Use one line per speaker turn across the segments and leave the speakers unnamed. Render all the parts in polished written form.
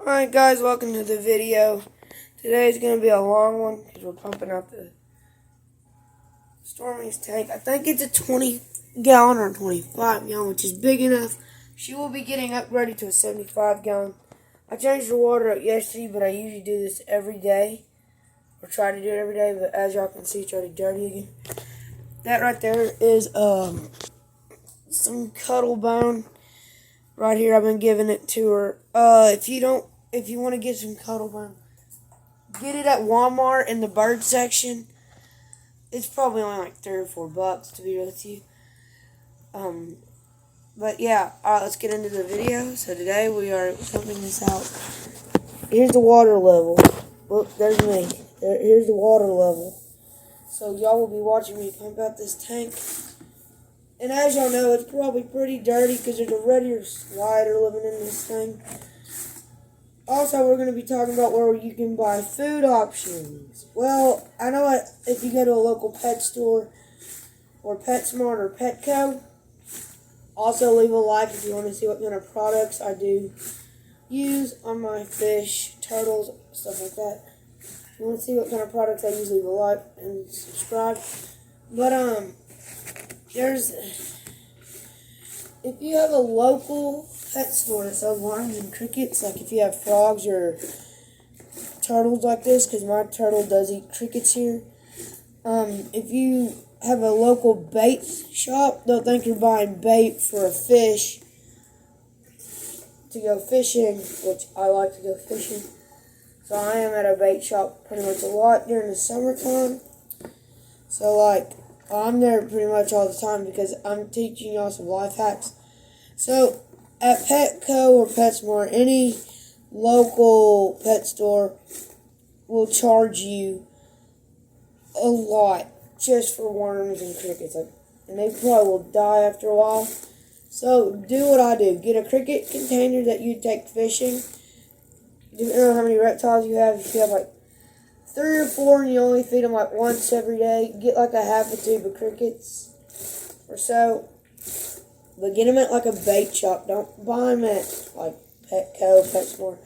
Alright guys, welcome to the video. Today's going to be a long one because we're pumping out the Stormy's tank. I think it's a 20 gallon or 25 gallon, which is big enough. She will be getting upgraded to a 75 gallon. I changed the water up yesterday, but I usually do this every day. Or try to do it every day, but as y'all can see, it's already dirty again. That right there is some Cuddle Bone. Right here, I've been giving it to her. If you want to get some Cuddle Bone, get it at Walmart in the bird section. It's probably only like $3 or $4 to be real with you. But yeah, alright, let's get into the video. So today we are pumping this out. Here's the water level. Look, there's me. Here's the water level. So y'all will be watching me pump out this tank. And as y'all know, it's probably pretty dirty because there's a red ear slider living in this thing. Also, we're going to be talking about where you can buy food options. Well, I know if you go to a local pet store or PetSmart or Petco. Also, leave a like if you want to see what kind of products I do use on my fish, turtles, stuff like that. If you want to see what kind of products I use, leave a like and subscribe. But, if you have a local pet store that sells worms and crickets, like if you have frogs or turtles like this, because my turtle does eat crickets here. If you have a local bait shop, they'll think you're buying bait for a fish to go fishing, which I like to go fishing. So I am at a bait shop pretty much a lot during the summertime. So like, I'm there pretty much all the time because I'm teaching y'all some life hacks. So, at Petco or PetSmart, any local pet store will charge you a lot just for worms and crickets. And they probably will die after a while. So, do what I do. Get a cricket container that you take fishing. Depending on how many reptiles you have. If you have like 3 or 4 and you only feed them like once every day, get like a half a tube of crickets or so. But get them at like a bait shop. Don't buy them at like Petco, PetSmart.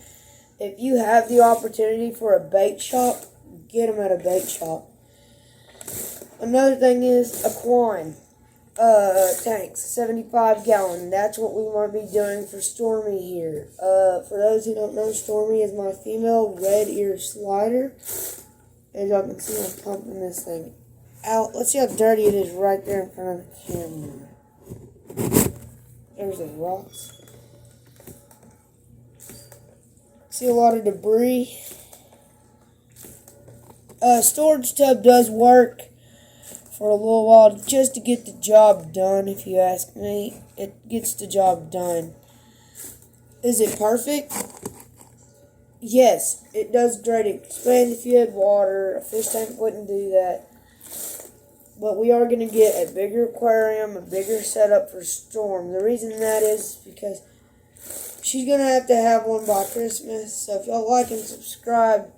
If you have the opportunity for a bait shop, get them at a bait shop. Another thing is Aquine tanks, 75 gallon. That's what we want to be doing for Stormy here. For those who don't know, Stormy is my female red ear slider. As y'all can see, I'm pumping this thing out. Let's see how dirty it is right there in front of the camera. There's the rocks. See a lot of debris. Storage tub does work for a little while just to get the job done, if you ask me. It gets the job done. Is it perfect? Yes, it does great. Expand if you had water. A fish tank wouldn't do that. But we are going to get a bigger aquarium, a bigger setup for Storm. The reason that is because she's going to have one by Christmas. So if y'all like and subscribe,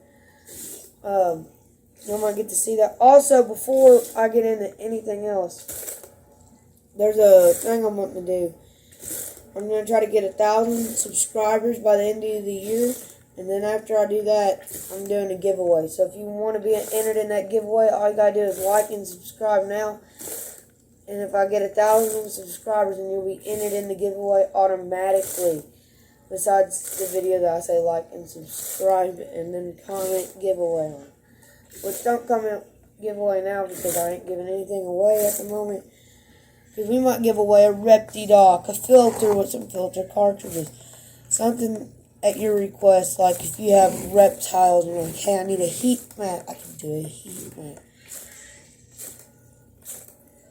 you might get to see that. Also, before I get into anything else, there's a thing I'm wanting to do. I'm going to try to get 1,000 subscribers by the end of the year. And then after I do that, I'm doing a giveaway. So if you want to be entered in that giveaway, all you got to do is like and subscribe now. And if I get 1,000 subscribers, then you'll be entered in the giveaway automatically. Besides the video that I say like and subscribe and then comment giveaway on. Which don't comment giveaway now because I ain't giving anything away at the moment. Because we might give away a Reptidoc, a filter with some filter cartridges. Something at your request, like if you have reptiles and you're like, hey, I need a heat mat, I can do a heat mat.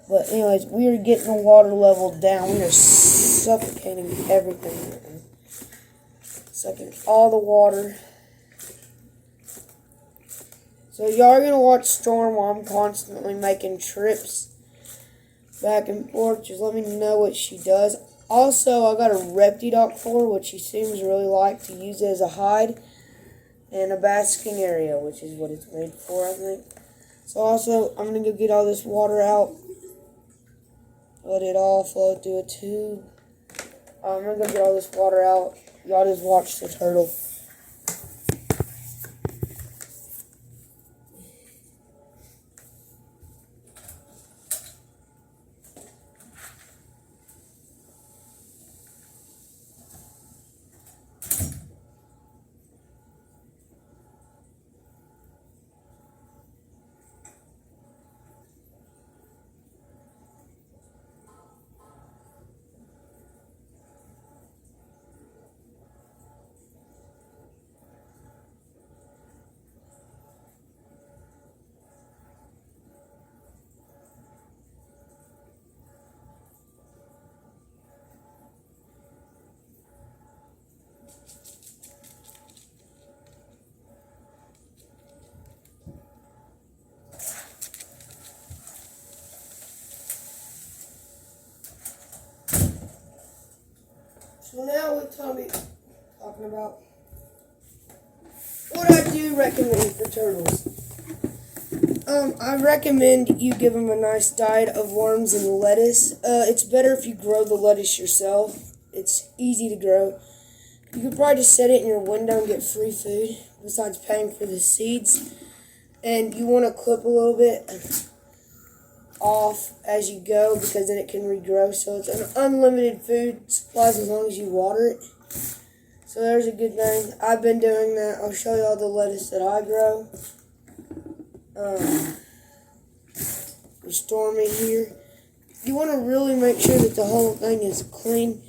But anyways, we are getting the water level down. We are suffocating everything. Sucking all the water. So y'all are going to watch Storm while I'm constantly making trips back and forth. Just let me know what she does. Also, I got a Reptidoc for her, which she seems really like to use as a hide and a basking area, which is what it's made for, I think. So also, I'm going to go get all this water out. Let it all flow through a tube. I'm going to go get all this water out. Y'all just watch the turtle. about. What I do recommend for turtles. I recommend you give them a nice diet of worms and lettuce. It's better if you grow the lettuce yourself. It's easy to grow. You could probably just set it in your window and get free food, besides paying for the seeds. And you want to clip a little bit off as you go, because then it can regrow. So it's an unlimited food supply as long as you water it. So there's a good thing. I've been doing that. I'll show you all the lettuce that I grow. There's Stormy here. You want to really make sure that the whole thing is clean,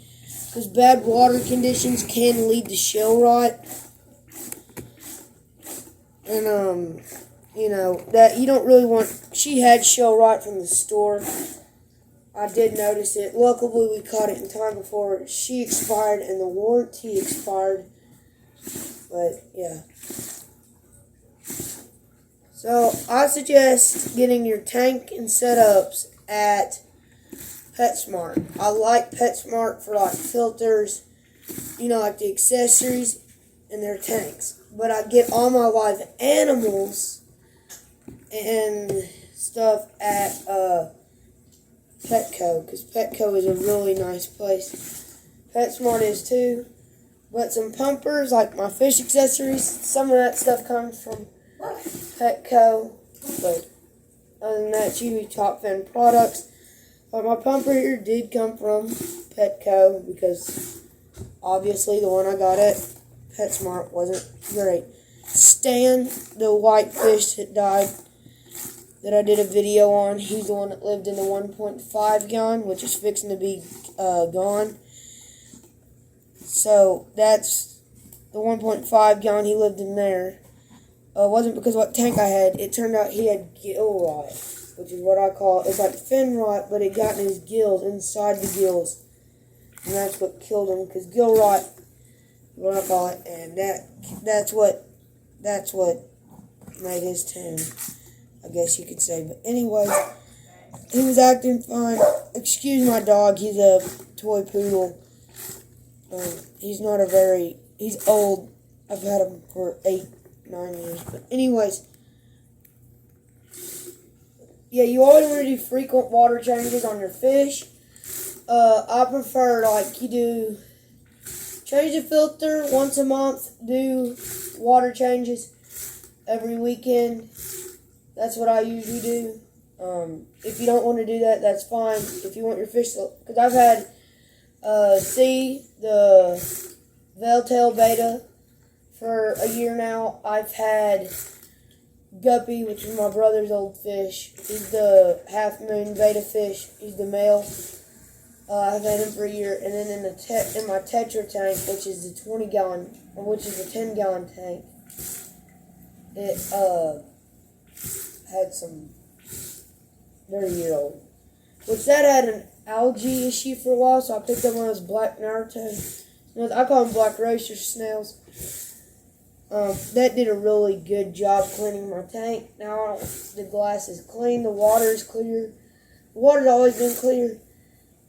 because bad water conditions can lead to shell rot. And, you know, that you don't really want. She had shell rot from the store. I did notice it. Luckily, we caught it in time before she expired and the warranty expired. But, yeah. So, I suggest getting your tank and setups at PetSmart. I like PetSmart for, like, filters, you know, like the accessories and their tanks. But I get all my live animals and stuff at Petco, because Petco is a really nice place. PetSmart is too. But some pumpers, like my fish accessories, some of that stuff comes from Petco. But other than that, it's usually Top Fin products. But my pumper here did come from Petco, because obviously the one I got at PetSmart wasn't great. Stan, the white fish that died, that I did a video on, he's the one that lived in the 1.5 gallon, which is fixing to be gone. So that's the 1.5 gallon, he lived in there. It wasn't because of what tank I had. It turned out he had gill rot, which is what I call, it's like fin rot, but it got in his gills, inside the gills. And that's what killed him, because gill rot is what I call it, and that's what made his tune, I guess you could say. But anyways, he was acting fine. Excuse my dog, he's a toy poodle. He's old. I've had him for 8-9 years. But anyways, yeah, you always want to do frequent water changes on your fish. I prefer, like, you do change the filter once a month, do water changes every weekend. That's what I usually do. If you don't want to do that, that's fine. If you want your fish to, because I've had the Veiltail Beta for a year now. I've had Guppy, which is my brother's old fish. He's the Half Moon Beta fish. He's the male. I've had him for a year, and then in my Tetra tank, which is the 20-gallon, which is a 10-gallon tank, it had some. They're a year old. Which that had an algae issue for a while, so I picked up one of those black Naruto. I call them black roaster snails. That did a really good job cleaning my tank. Now the glass is clean, the water is clear. The water's always been clear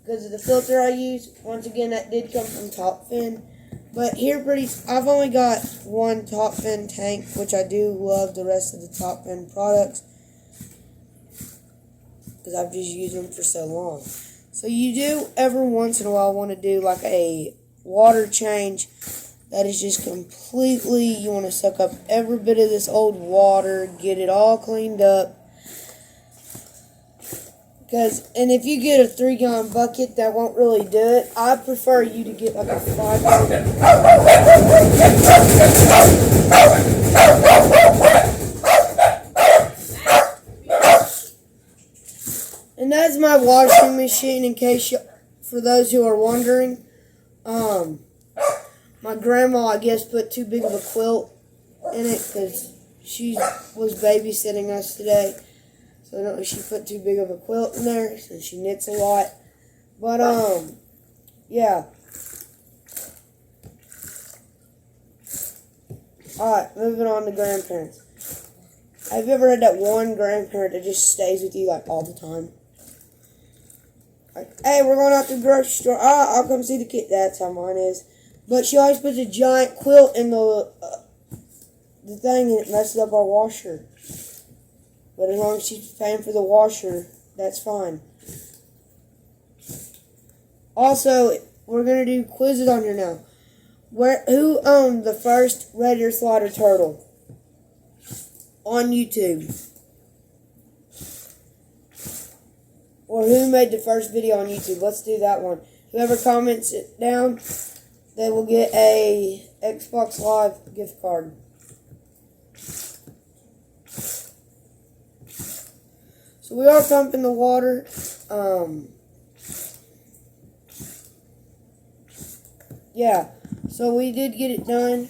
because of the filter I use. Once again, that did come from Top Fin. But here I've only got one Top Fin tank, which I do love the rest of the Top Fin products, because I've just used them for so long. So you do every once in a while want to do like a water change that is just completely, you want to suck up every bit of this old water, get it all cleaned up. And if you get a 3-gallon bucket, that won't really do it. I prefer you to get like a 5-gallon. And that's my washing machine, in case for those who are wondering. My grandma, I guess, put too big of a quilt in it because she was babysitting us today. So I don't know if she put too big of a quilt in there, since she knits a lot. But, yeah. Alright, moving on to grandparents. Have you ever had that one grandparent that just stays with you, like, all the time? Like, hey, we're going out to the grocery store. I'll come see the kid. That's how mine is. But she always puts a giant quilt in the thing, and it messes up our washer. But as long as she's paying for the washer, that's fine. Also, we're going to do quizzes on here now. Who owned the first Red-Eared Slider turtle on YouTube? Or who made the first video on YouTube? Let's do that one. Whoever comments it down, they will get a Xbox Live gift card. So we are pumping the water. Yeah, so we did get it done.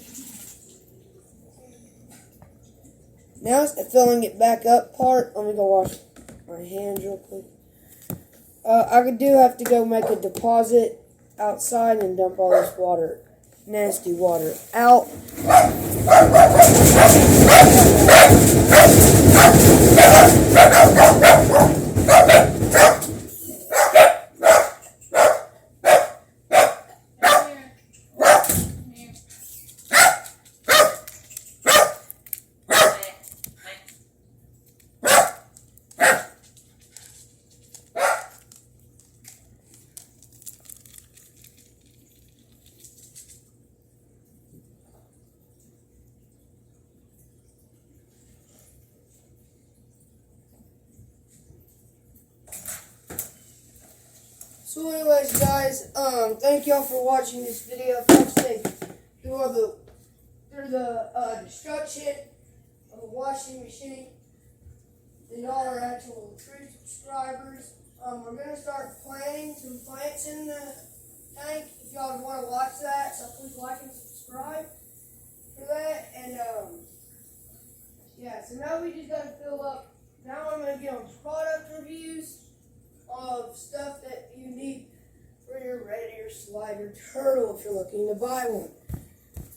Now it's the filling it back up part. Let me go wash my hands real quick. I do have to go make a deposit outside and dump all this water, nasty water, out. So anyways, guys, thank y'all for watching this video. First thing, through the destruction of a washing machine, and y'all are actual true subscribers. We're going to start planting some plants in the tank. If y'all want to watch that, so please like and subscribe for that. And yeah, so now we just got to fill up. Now I'm going to get on product reviews of stuff that you need for your Red-Eared Slider turtle if you're looking to buy one.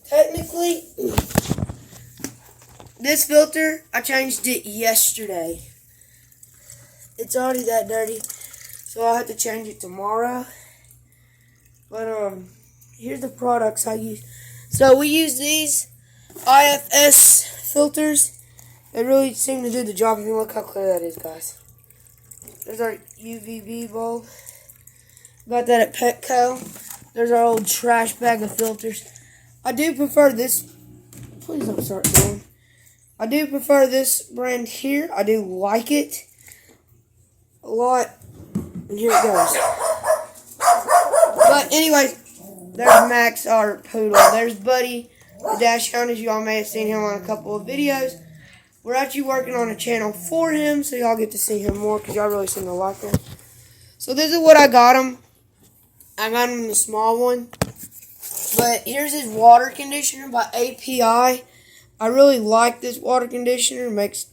Technically, this filter, I changed it yesterday. It's already that dirty, so I'll have to change it tomorrow. But here's the products I use. So we use these IFS filters. They really seem to do the job. If you look how clear that is, guys. There's our UVB bulb. Got that at Petco. There's our old trash bag of filters. I do prefer this. Please don't start going. I do prefer this brand here. I do like it a lot. And here it goes. But anyways, there's Max, our poodle. There's Buddy, the Dachshund, as y'all may have seen him on a couple of videos. We're actually working on a channel for him, so y'all get to see him more, because y'all really seem to like him. So this is what I got him. I got him the small one. But here's his water conditioner by API. I really like this water conditioner. It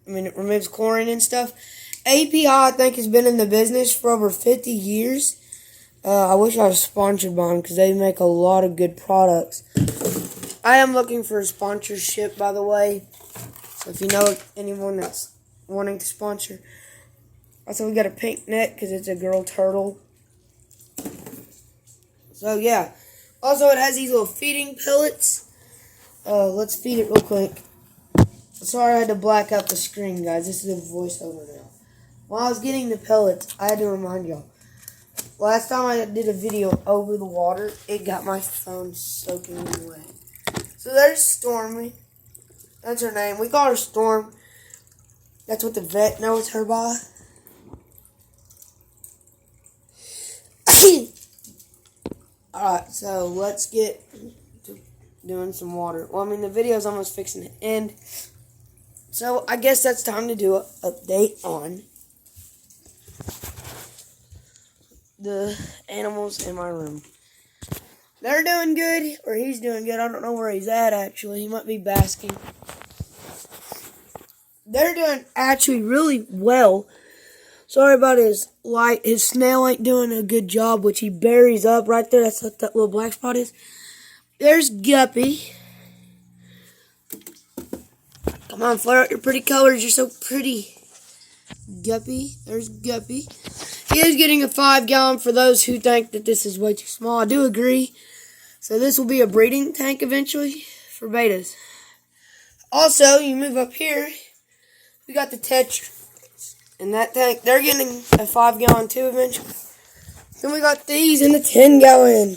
removes chlorine and stuff. API, I think, has been in the business for over 50 years. I wish I was sponsored by them, because they make a lot of good products. I am looking for a sponsorship, by the way. So if you know anyone that's wanting to sponsor. Also, we got a pink neck because it's a girl turtle. So, yeah. Also, it has these little feeding pellets. Let's feed it real quick. Sorry I had to black out the screen, guys. This is a voiceover now. While I was getting the pellets, I had to remind y'all. Last time I did a video over the water, it got my phone soaking wet. So there's Stormy. That's her name. We call her Storm. That's what the vet knows her by. Alright, so let's get to doing some water. Well, the video's almost fixing to end. So I guess that's time to do an update on the animals in my room. They're doing good, or he's doing good. I don't know where he's at, actually. He might be basking. They're doing actually really well. Sorry about his light. His snail ain't doing a good job, which he buries up right there. That's what that little black spot is. There's Guppy. Come on, flare out your pretty colors. You're so pretty. Guppy. There's Guppy. He is getting a 5-gallon for those who think that this is way too small. I do agree. So this will be a breeding tank eventually for betas. Also, you move up here, we got the Tetra. In that tank, they're getting a 5-gallon too eventually. Then we got these in the 10-gallon.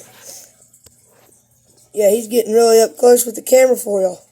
Yeah, he's getting really up close with the camera for y'all.